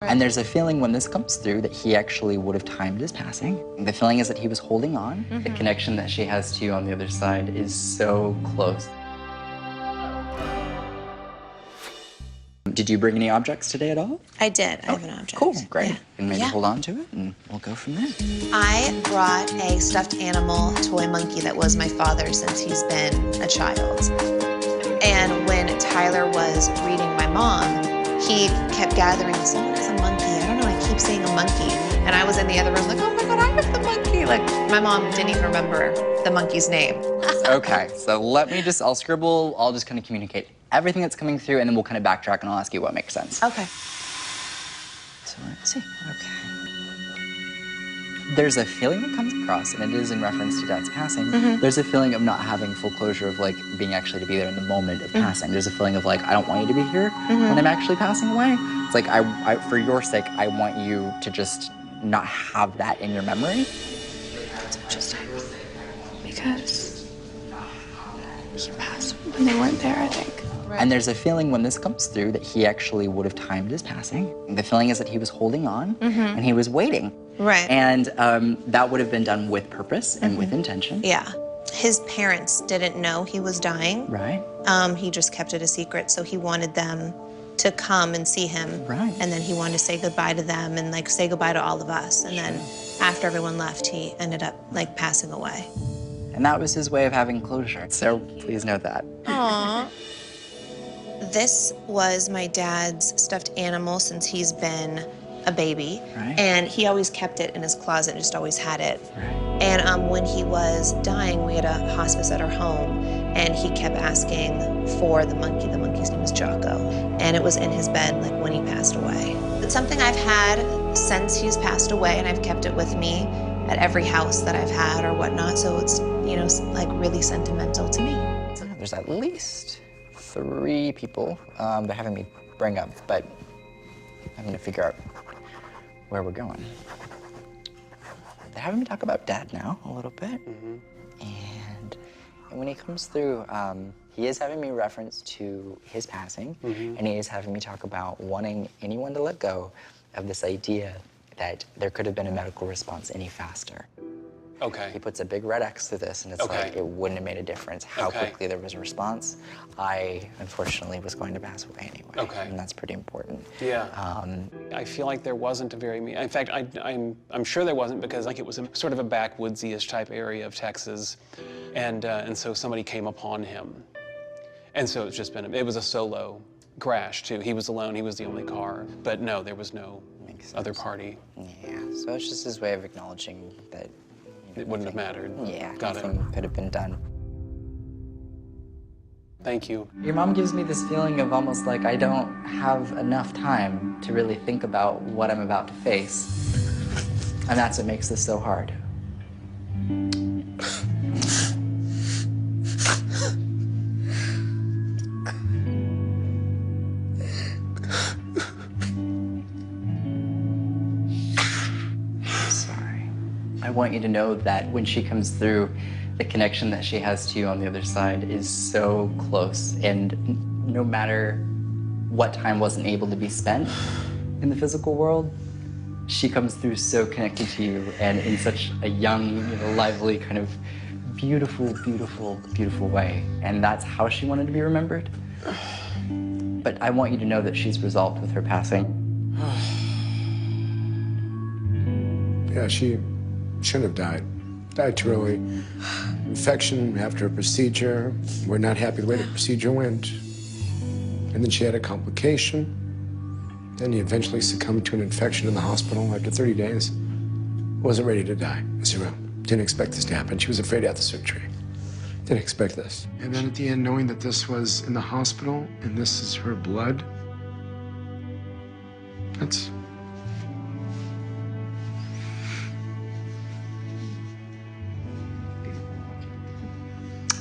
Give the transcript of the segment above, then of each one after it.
And there's a feeling when this comes through that he actually would have timed his passing. The feeling is that he was holding on. The connection that she has to you on the other side is so close. Did you bring any objects today at all? I did. I have an object. Cool, great. Yeah. And maybe hold on to it and we'll go from there. I brought a stuffed animal toy monkey that was my father's since he's been a child. And when Tyler was reading my mom, he kept gathering, someone has a monkey. I don't know, I keep seeing a monkey. And I was in the other room like, oh my God, I have the monkey. Like, my mom didn't even remember the monkey's name. Okay, so let me just, I'll scribble, I'll just kind of communicate everything that's coming through, and then we'll kind of backtrack and I'll ask you what makes sense. Okay. So let's see, okay. There's a feeling that comes across, and it is in reference to Dad's passing. There's a feeling of not having full closure of like being actually to be there in the moment of passing. There's a feeling of like, I don't want you to be here when I'm actually passing away. It's like, I for your sake, I want you to just not have that in your memory. It's interesting, because he passed when they weren't there, I think. And there's a feeling when this comes through that he actually would have timed his passing. The feeling is that he was holding on and he was waiting. Right. And that would have been done with purpose and with intention. Yeah. His parents didn't know he was dying. Right. He just kept it a secret, so he wanted them to come and see him. Right. And then he wanted to say goodbye to them and like say goodbye to all of us. And then after everyone left, he ended up like passing away. And that was his way of having closure. So please know that. Aww. This was my dad's stuffed animal since he's been a baby. Right. And he always kept it in his closet, just always had it. Right. And when he was dying, we had a hospice at our home, and he kept asking for the monkey. The monkey's name was Jocko. And it was in his bed like when he passed away. It's something I've had since he's passed away, and I've kept it with me at every house that I've had or whatnot. So it's, you know, like really sentimental to me. There's at least 3 people they're having me bring up, but I'm gonna figure out where we're going. They're having me talk about Dad now a little bit. And when he comes through, he is having me reference to his passing, and he is having me talk about wanting anyone to let go of this idea that there could have been a medical response any faster. Okay. He puts a big red X through this, and it's like it wouldn't have made a difference how quickly there was a response. I, unfortunately, was going to pass away anyway. Okay. And that's pretty important. Yeah. I feel like there wasn't a very, in fact, I'm sure there wasn't, because like it was a sort of a backwoodsy-ish type area of Texas, and so somebody came upon him. And so it's just been, it was a solo crash too. He was alone, he was the only car. But no, there was no other party. Yeah, so it's just his way of acknowledging that it wouldn't have mattered. Yeah, Got it. nothing could have been done. Thank you. Your mom gives me this feeling of almost like I don't have enough time to really think about what I'm about to face. And that's what makes this so hard. I want you to know that when she comes through, the connection that she has to you on the other side is so close. And no matter what time wasn't able to be spent in the physical world, she comes through so connected to you and in such a young, you know, lively, kind of beautiful, beautiful, beautiful way. And that's how she wanted to be remembered. But I want you to know that she's resolved with her passing. Yeah, she shouldn't have died. Died too early. Infection after a procedure. We're not happy the way the procedure went. And then she had a complication. Then he eventually succumbed to an infection in the hospital after 30 days. Wasn't ready to die. Zero. Didn't expect this to happen. She was afraid to have the surgery. Didn't expect this. And then at the end, knowing that this was in the hospital and this is her blood, that's...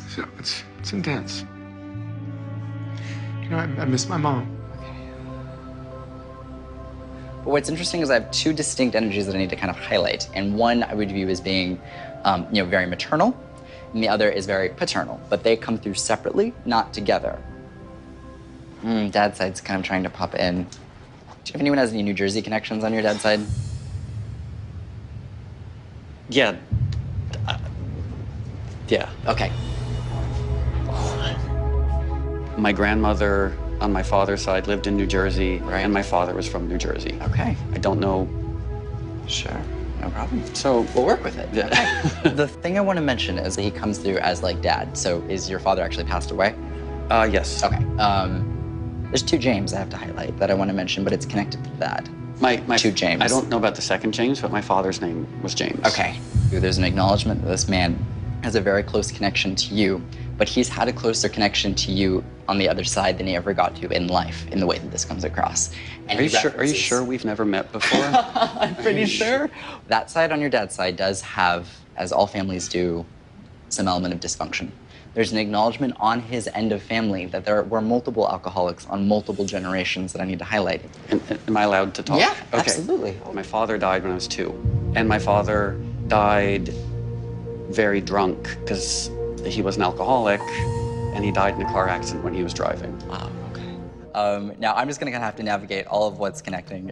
So it's intense. You know, I miss my mom. But what's interesting is I have 2 distinct energies that I need to kind of highlight. And one I would view as being, you know, very maternal, and the other is very paternal. But they come through separately, not together. Dad's side's kind of trying to pop in. Do you have anyone who has any New Jersey connections on your dad's side? Yeah. Yeah. Okay. My grandmother on my father's side lived in New Jersey, Right. and my father was from New Jersey. Okay. I don't know. Sure. No problem. So We'll work with it. Yeah. Okay. The thing I want to mention is that he comes through as like dad. So is your father actually passed away? Yes. Okay. There's two James I have to highlight that I want to mention, but it's connected to that. My two James. I don't know about the second James, but my father's name was James. Okay. There's an acknowledgement that this man has a very close connection to you, but he's had a closer connection to you on the other side than he ever got to in life, in the way that this comes across. And Are you he sure? Are you references- sure we've never met before? I'm pretty sure. That side on your dad's side does have, as all families do, some element of dysfunction. There's an acknowledgement on his end of family that there were multiple alcoholics on multiple generations that I need to highlight. Am I allowed to talk? Yeah, Okay. absolutely. My father died when I was 2, and my father died very drunk because he was an alcoholic, and he died in a car accident when he was driving. Wow, okay. Now, I'm just gonna have to navigate all of what's connecting.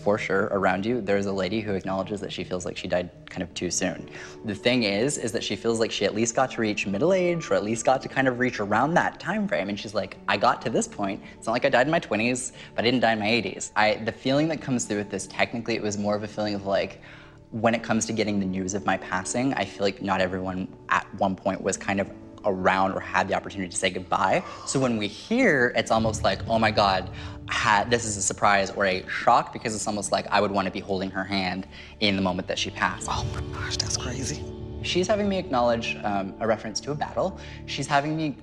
For sure, around you, there's a lady who acknowledges that she feels like she died kind of too soon. The thing is that she feels like she at least got to reach middle age, or at least got to kind of reach around that time frame. And she's like, I got to this point. It's not like I died in my 20s, but I didn't die in my 80s. The feeling that comes through with this, technically, it was more of a feeling of like, when it comes to getting the news of my passing, I feel like not everyone at one point was kind of around or had the opportunity to say goodbye. So when we hear, it's almost like, oh my God, this is a surprise or a shock, because it's almost like I would want to be holding her hand in the moment that she passed. Oh my gosh, that's crazy. She's having me acknowledge a reference to a battle. She's having me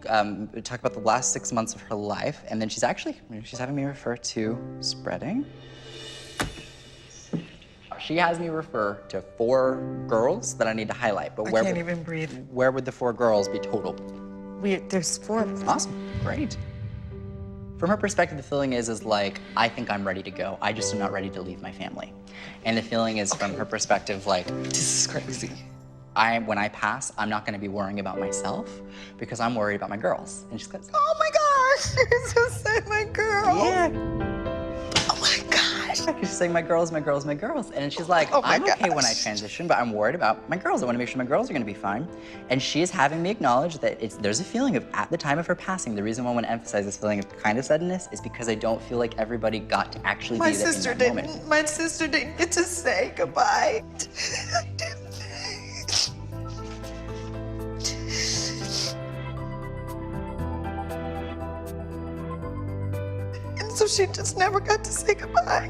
talk about the last 6 months of her life, and then she's having me refer to spreading. She has me refer to 4 girls that I need to highlight, but I can't even breathe. Where would the 4 girls be total? There's 4 of them. Awesome, great. From her perspective, the feeling is like, I think I'm ready to go. I just am not ready to leave my family. And the feeling is, from her perspective, like, This is crazy. when I pass, I'm not gonna be worrying about myself because I'm worried about my girls. And she goes, oh my gosh, you're so sad, my girl. Yeah. Oh my gosh. She's saying, my girls, my girls, my girls. And she's like, Oh my I'm okay when I gosh. transition, but I'm worried about my girls. I wanna make sure my girls are gonna be fine. And she is having me acknowledge that there's a feeling of, at the time of her passing, the reason why I wanna emphasize this feeling of kind of suddenness is because I don't feel like everybody got to actually My be there sister in that moment. My sister didn't get to say goodbye. I didn't. And so she just never got to say goodbye.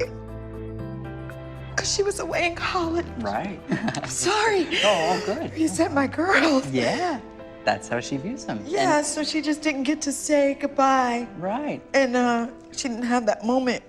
Because she was away in college. Right. I'm sorry. Oh, all good. You said my girls. Yeah, that's how she views them. Yeah, so she just didn't get to say goodbye. Right. And she didn't have that moment